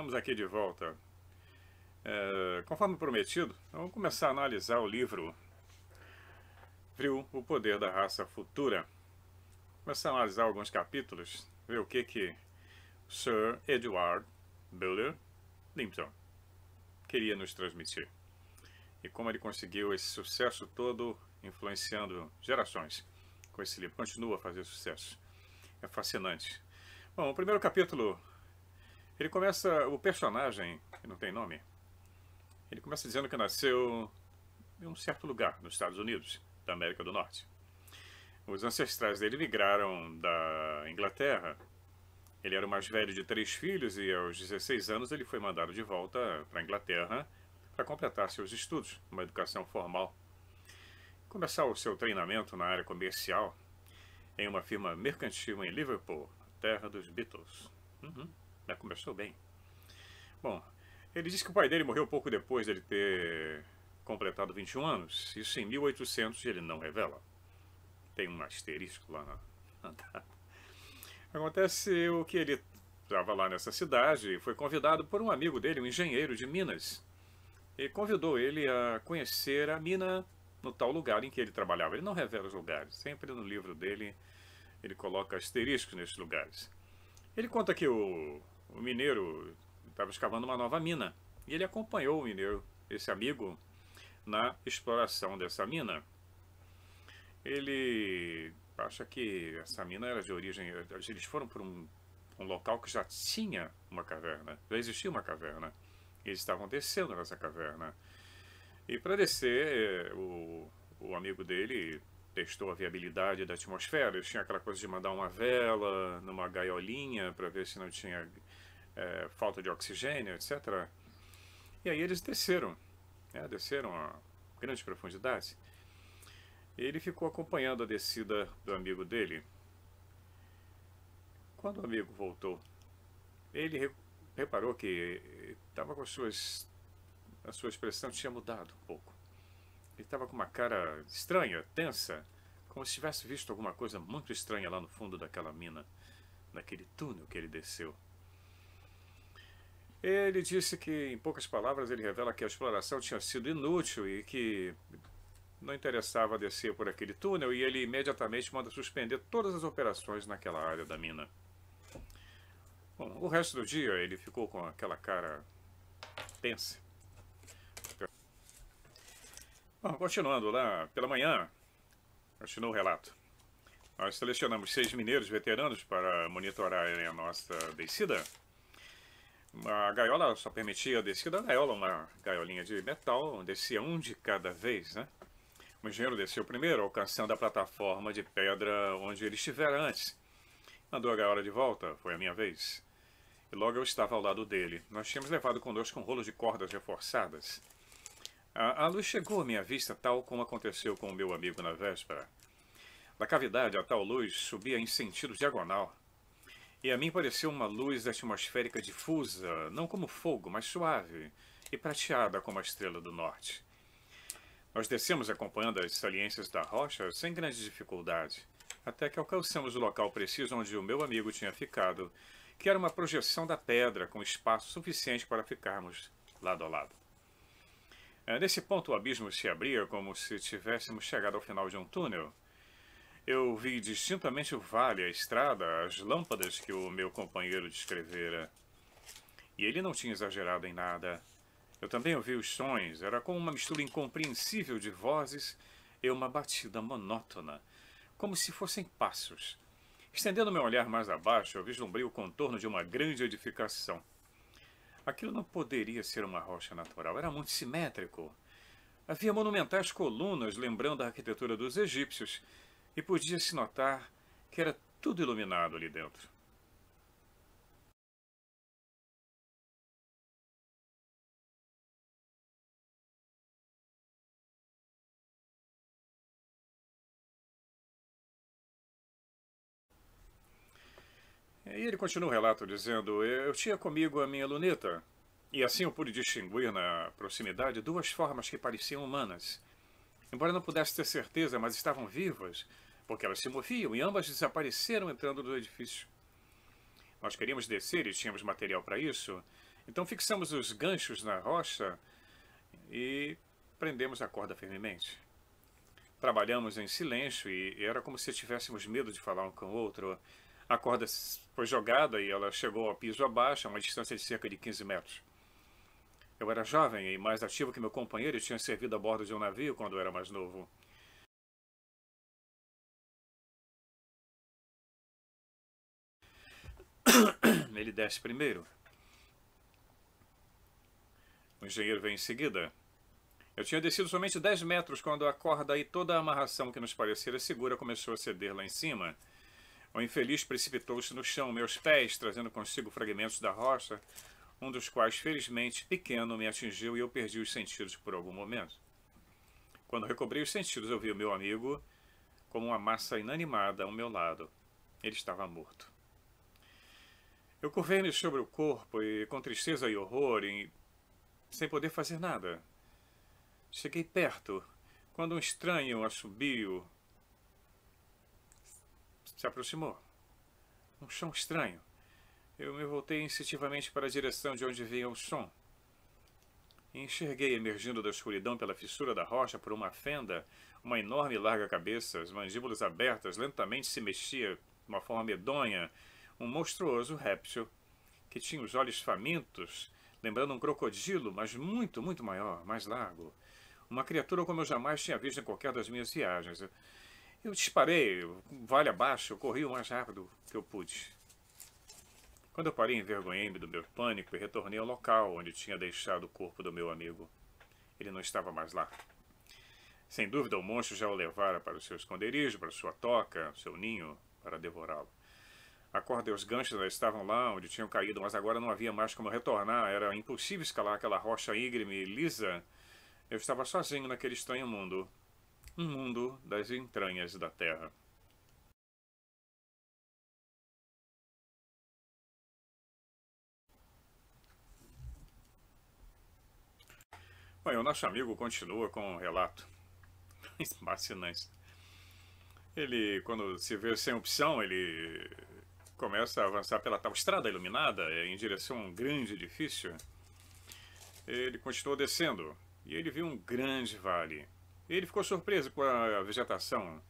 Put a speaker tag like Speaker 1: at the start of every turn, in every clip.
Speaker 1: Estamos aqui de volta. Conforme prometido, vamos começar a analisar o livro Vril, o Poder da Raça Futura. Começar a analisar alguns capítulos, ver o que Sir Edward Bulwer Lytton queria nos transmitir. E como ele conseguiu esse sucesso todo, influenciando gerações com esse livro. Continua a fazer sucesso. É fascinante. Bom, o primeiro capítulo, ele começa, o personagem, que não tem nome, ele começa dizendo que nasceu em um certo lugar, nos Estados Unidos, da América do Norte. Os ancestrais dele migraram da Inglaterra. Ele era o mais velho de 3 filhos e aos 16 anos ele foi mandado de volta para a Inglaterra para completar seus estudos, uma educação formal. Começar o seu treinamento na área comercial em uma firma mercantil em Liverpool, terra dos Beatles. Já começou bem. Bom, ele disse que o pai dele morreu pouco depois dele ter completado 21 anos. Isso em 1800 ele não revela. Tem um asterisco lá na data. Acontece o que ele estava lá nessa cidade e foi convidado por um amigo dele, um engenheiro de Minas. E convidou ele a conhecer a mina no tal lugar em que ele trabalhava. Ele não revela os lugares. Sempre no livro dele ele coloca asteriscos nesses lugares. Ele conta que o mineiro estava escavando uma nova mina. E ele acompanhou o mineiro, esse amigo, na exploração dessa mina. Ele acha que essa mina era de origem... Eles foram para um local que já tinha uma caverna. Já existia uma caverna. Eles estavam descendo nessa caverna. E para descer, o amigo dele testou a viabilidade da atmosfera. Eles tinham aquela coisa de mandar uma vela numa gaiolinha para ver se não tinha falta de oxigênio, etc. E aí eles desceram. Desceram a grandes profundidades. Ele ficou acompanhando a descida do amigo dele. Quando o amigo voltou, ele reparou que estava com a sua expressão tinha mudado um pouco. Ele estava com uma cara estranha, tensa, como se tivesse visto alguma coisa muito estranha lá no fundo daquela mina, naquele túnel que ele desceu. Ele disse que, em poucas palavras, ele revela que a exploração tinha sido inútil e que não interessava descer por aquele túnel, e ele imediatamente manda suspender todas as operações naquela área da mina. Bom, o resto do dia ele ficou com aquela cara tensa. Bom, continuando lá, pela manhã, continua o relato. Nós selecionamos 6 mineiros veteranos para monitorarem a nossa descida. A gaiola só permitia a descida da gaiola, uma gaiolinha de metal, descia um de cada vez, né? O engenheiro desceu primeiro, alcançando a plataforma de pedra onde ele estivera antes. Mandou a gaiola de volta, foi a minha vez. E logo eu estava ao lado dele. Nós tínhamos levado conosco um rolo de cordas reforçadas. A luz chegou à minha vista tal como aconteceu com o meu amigo na véspera. Da cavidade, a tal luz subia em sentido diagonal. E a mim pareceu uma luz atmosférica difusa, não como fogo, mas suave e prateada como a estrela do norte. Nós descemos acompanhando as saliências da rocha sem grande dificuldade, até que alcançamos o local preciso onde o meu amigo tinha ficado, que era uma projeção da pedra com espaço suficiente para ficarmos lado a lado. Nesse ponto o abismo se abria como se tivéssemos chegado ao final de um túnel. Eu vi distintamente o vale, a estrada, as lâmpadas que o meu companheiro descrevera. E ele não tinha exagerado em nada. Eu também ouvi os sons, era como uma mistura incompreensível de vozes e uma batida monótona, como se fossem passos. Estendendo meu olhar mais abaixo, eu vislumbrei o contorno de uma grande edificação. Aquilo não poderia ser uma rocha natural, era muito simétrico. Havia monumentais colunas lembrando a arquitetura dos egípcios, e podia-se notar que era tudo iluminado ali dentro. E ele continua o relato dizendo: eu tinha comigo a minha luneta, e assim eu pude distinguir na proximidade 2 formas que pareciam humanas. Embora não pudesse ter certeza, mas estavam vivas, porque elas se moviam e ambas desapareceram entrando no edifício. Nós queríamos descer e tínhamos material para isso, Então fixamos os ganchos na rocha e prendemos a corda firmemente. Trabalhamos em silêncio e era como se tivéssemos medo de falar um com o outro. A corda foi jogada e ela chegou ao piso abaixo, a uma distância de cerca de 15 metros. Eu era jovem e mais ativo que meu companheiro e tinha servido a bordo de um navio quando era mais novo. Ele desce primeiro. O engenheiro vem em seguida. Eu tinha descido somente 10 metros quando a corda e toda a amarração que nos parecera segura começou a ceder lá em cima. O infeliz precipitou-se no chão, meus pés, trazendo consigo fragmentos da rocha, um dos quais, felizmente, pequeno, me atingiu e eu perdi os sentidos por algum momento. Quando recobrei os sentidos, eu vi o meu amigo como uma massa inanimada ao meu lado. Ele estava morto. Eu curvei-me sobre o corpo e, com tristeza e horror, sem poder fazer nada. Cheguei perto, quando um estranho assobio se aproximou. Um som estranho. Eu me voltei instintivamente para a direção de onde vinha o som. E enxerguei emergindo da escuridão pela fissura da rocha por uma fenda, uma enorme e larga cabeça, as mandíbulas abertas, lentamente se mexia de uma forma medonha, um monstruoso réptil que tinha os olhos famintos, lembrando um crocodilo, mas muito, muito maior, mais largo. Uma criatura como eu jamais tinha visto em qualquer das minhas viagens. Eu disparei, vale abaixo, eu corri o mais rápido que eu pude. Quando eu parei, envergonhei-me do meu pânico e retornei ao local onde tinha deixado o corpo do meu amigo. Ele não estava mais lá. Sem dúvida, o monstro já o levara para o seu esconderijo, para sua toca, seu ninho, para devorá-lo. A corda e os ganchos já estavam lá onde tinham caído, mas agora não havia mais como retornar. Era impossível escalar aquela rocha íngreme e lisa. Eu estava sozinho naquele estranho mundo. Um mundo das entranhas da terra. Bom, o nosso amigo continua com o relato. Fascinante. Ele, quando se vê sem opção, ele começa a avançar pela tal estrada iluminada em direção a um grande edifício. Ele continuou descendo e ele viu um grande vale. Ele ficou surpreso com a vegetação,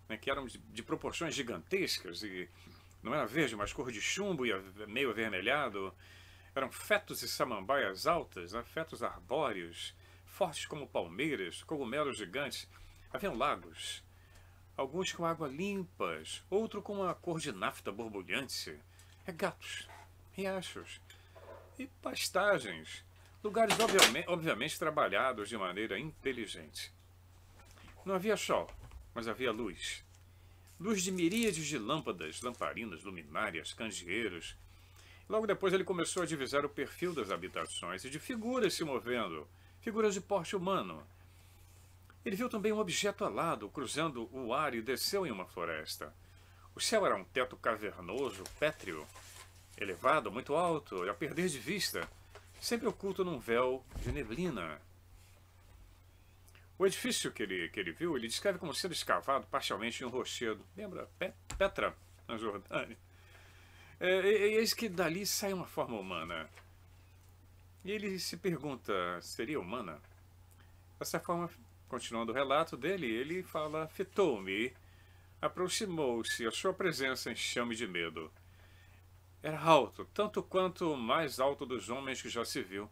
Speaker 1: né, que eram de proporções gigantescas e não era verde, mas cor de chumbo e meio avermelhado. Eram fetos e samambaias altas, né, fetos arbóreos, fortes como palmeiras, cogumelos gigantes. Haviam lagos, alguns com água limpas, outro com uma cor de nafta borbulhante, regatos, riachos e pastagens, lugares obviamente trabalhados de maneira inteligente. Não havia sol, mas havia luz. Luz de miríades de lâmpadas, lamparinas, luminárias, candeeiros. Logo depois ele começou a divisar o perfil das habitações e de figuras se movendo, figuras de porte humano. Ele viu também um objeto alado cruzando o ar e desceu em uma floresta. O céu era um teto cavernoso, pétreo, elevado, muito alto e a perder de vista, sempre oculto num véu de neblina. O edifício que ele viu, ele descreve como sendo escavado parcialmente em um rochedo. Lembra? Petra, na Jordânia. Eis que dali sai uma forma humana. E ele se pergunta, seria humana? Dessa forma, continuando o relato dele, ele fala, fitou-me, aproximou-se, a sua presença encheu-me de medo. Era alto, tanto quanto o mais alto dos homens que já se viu.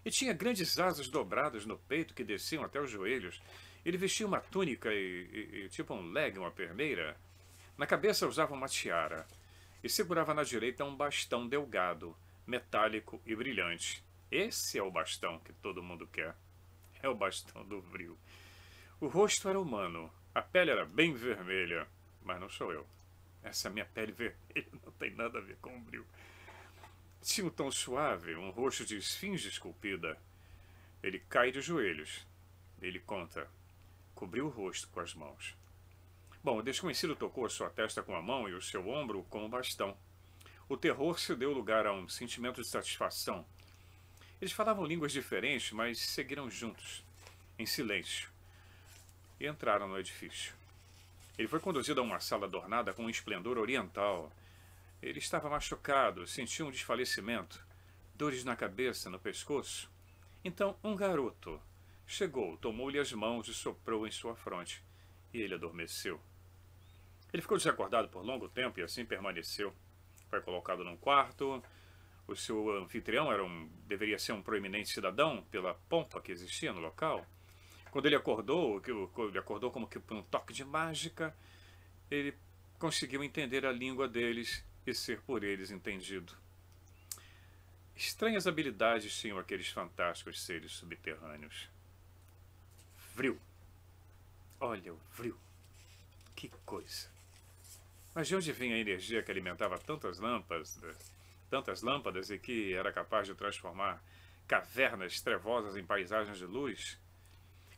Speaker 1: E tinha grandes asas dobradas no peito que desciam até os joelhos. Ele vestia uma túnica e tipo um legue, uma perneira. Na cabeça usava uma tiara. E segurava na direita um bastão delgado, metálico e brilhante. Esse é o bastão que todo mundo quer. É o bastão do Vril. O rosto era humano. A pele era bem vermelha. Mas não sou eu. Essa minha pele vermelha não tem nada a ver com o Vril. Tinha um tom suave, um rosto de esfinge esculpida. Ele cai de joelhos. Ele conta. Cobriu o rosto com as mãos. Bom, o desconhecido tocou a sua testa com a mão e o seu ombro com o bastão. O terror se deu lugar a um sentimento de satisfação. Eles falavam línguas diferentes, mas seguiram juntos, em silêncio, e entraram no edifício. Ele foi conduzido a uma sala adornada com um esplendor oriental. Ele estava machucado, sentia um desfalecimento. dores na cabeça, no pescoço. Então um garoto chegou, tomou-lhe as mãos e soprou em sua fronte, e ele adormeceu. Ele ficou desacordado por longo tempo e assim permaneceu. Foi colocado num quarto. O seu anfitrião deveria ser um proeminente cidadão pela pompa que existia no local. Quando ele acordou como que por um toque de mágica, ele conseguiu entender a língua deles e ser por eles entendido. Estranhas habilidades tinham aqueles fantásticos seres subterrâneos. Vril. Olha o Vril. Que coisa. Mas de onde vinha a energia que alimentava tantas lâmpadas e que era capaz de transformar cavernas trevosas em paisagens de luz?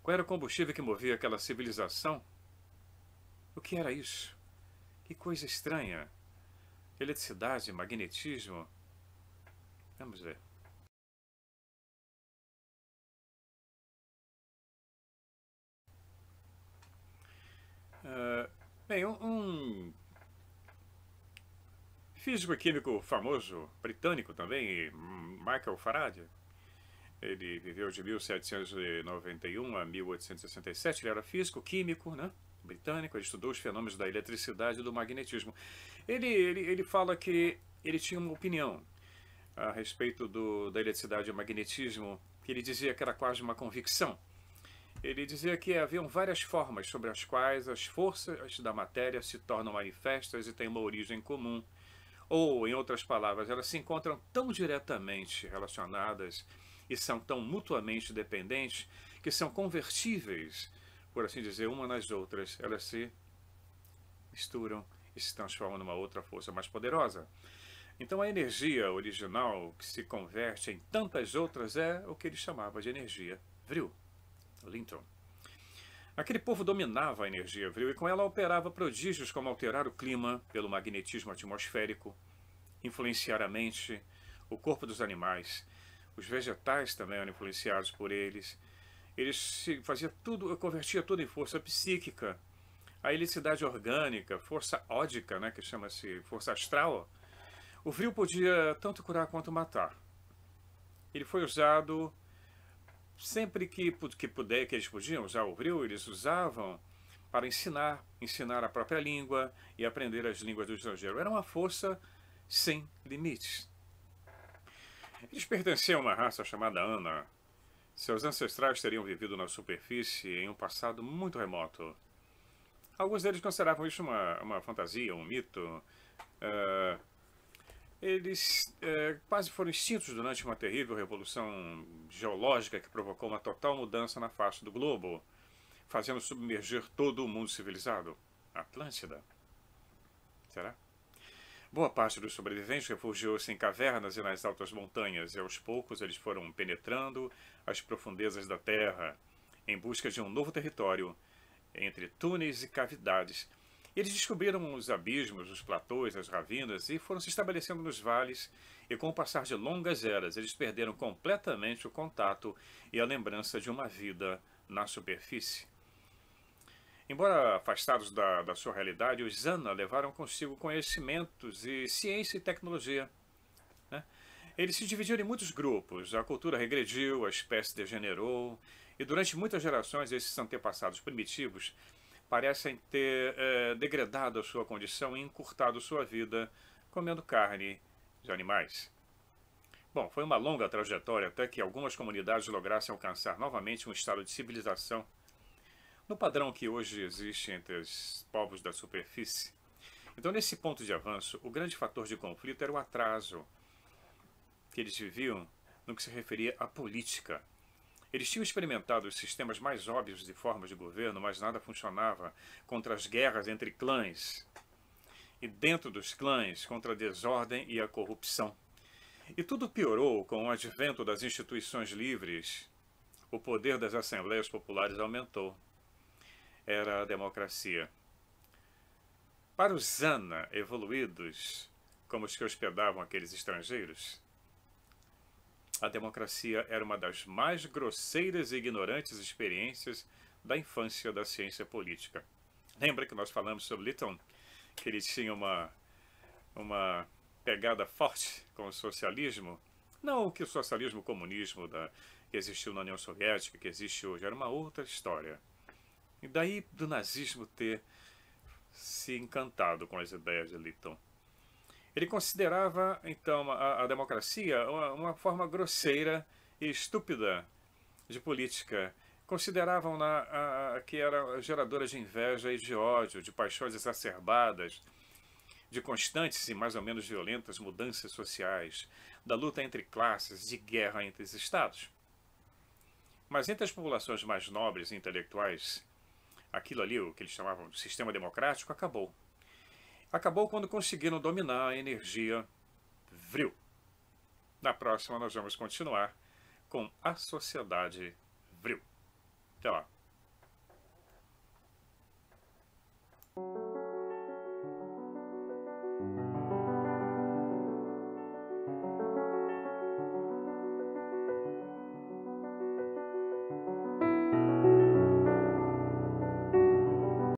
Speaker 1: Qual era o combustível que movia aquela civilização? O que era isso? Que coisa estranha. Eletricidade, magnetismo. Vamos ver. Bem, um físico-químico famoso, britânico também, Michael Faraday. Ele viveu de 1791 a 1867. Ele era físico-químico, né? Britânico. Ele estudou os fenômenos da eletricidade e do magnetismo. Ele fala que ele tinha uma opinião a respeito da eletricidade e do magnetismo, que ele dizia que era quase uma convicção. Ele dizia que haviam várias formas sobre as quais as forças da matéria se tornam manifestas e têm uma origem comum. Ou, em outras palavras, elas se encontram tão diretamente relacionadas e são tão mutuamente dependentes que são convertíveis, por assim dizer, uma nas outras. Elas se misturam e se transformam numa outra força mais poderosa. Então a energia original que se converte em tantas outras é o que ele chamava de energia Vril. Linton. Aquele povo dominava a energia Vril e com ela operava prodígios como alterar o clima pelo magnetismo atmosférico, influenciar a mente, o corpo dos animais. Os vegetais também eram influenciados por eles. Convertia tudo em força psíquica. A eletricidade orgânica, força ódica, né, que chama-se força astral. O Vril podia tanto curar quanto matar. Ele foi usado sempre que eles podiam usar o Vril, eles usavam para ensinar a própria língua e aprender as línguas do estrangeiro. Era uma força sem limites. Eles pertenciam a uma raça chamada Ana. Seus ancestrais teriam vivido na superfície em um passado muito remoto. Alguns deles consideravam isso uma fantasia, um mito. Eles quase foram extintos durante uma terrível revolução geológica que provocou uma total mudança na face do globo, fazendo submergir todo o mundo civilizado. Atlântida? Será? Boa parte dos sobreviventes refugiou-se em cavernas e nas altas montanhas, e aos poucos eles foram penetrando as profundezas da Terra, em busca de um novo território, entre túneis e cavidades. Eles descobriram os abismos, os platôs, as ravinas e foram se estabelecendo nos vales, e com o passar de longas eras, eles perderam completamente o contato e a lembrança de uma vida na superfície. Embora afastados da sua realidade, os Zana levaram consigo conhecimentos e ciência e tecnologia, né? Eles se dividiram em muitos grupos, a cultura regrediu, a espécie degenerou, e durante muitas gerações esses antepassados primitivos parecem ter degradado a sua condição e encurtado sua vida comendo carne de animais. Bom, foi uma longa trajetória até que algumas comunidades lograssem alcançar novamente um estado de civilização no padrão que hoje existe entre os povos da superfície. Então, nesse ponto de avanço, o grande fator de conflito era o atraso que eles viviam no que se referia à política. Eles tinham experimentado os sistemas mais óbvios de formas de governo, mas nada funcionava contra as guerras entre clãs. E dentro dos clãs, contra a desordem e a corrupção. E tudo piorou com o advento das instituições livres. O poder das assembleias populares aumentou. Era a democracia. Para os Zana evoluídos, como os que hospedavam aqueles estrangeiros, a democracia era uma das mais grosseiras e ignorantes experiências da infância da ciência política. Lembra que nós falamos sobre Lytton? Que ele tinha uma pegada forte com o socialismo? Não que o socialismo, o comunismo que existiu na União Soviética, que existe hoje, era uma outra história. E daí do nazismo ter se encantado com as ideias de Lytton. Ele considerava, então, a democracia uma forma grosseira e estúpida de política. Consideravam-na que era geradora de inveja e de ódio, de paixões exacerbadas, de constantes e mais ou menos violentas mudanças sociais, da luta entre classes, de guerra entre os estados. Mas entre as populações mais nobres e intelectuais, aquilo ali, o que eles chamavam de sistema democrático, acabou. Acabou quando conseguiram dominar a energia vril. Na próxima nós vamos continuar com a sociedade vril. Até lá.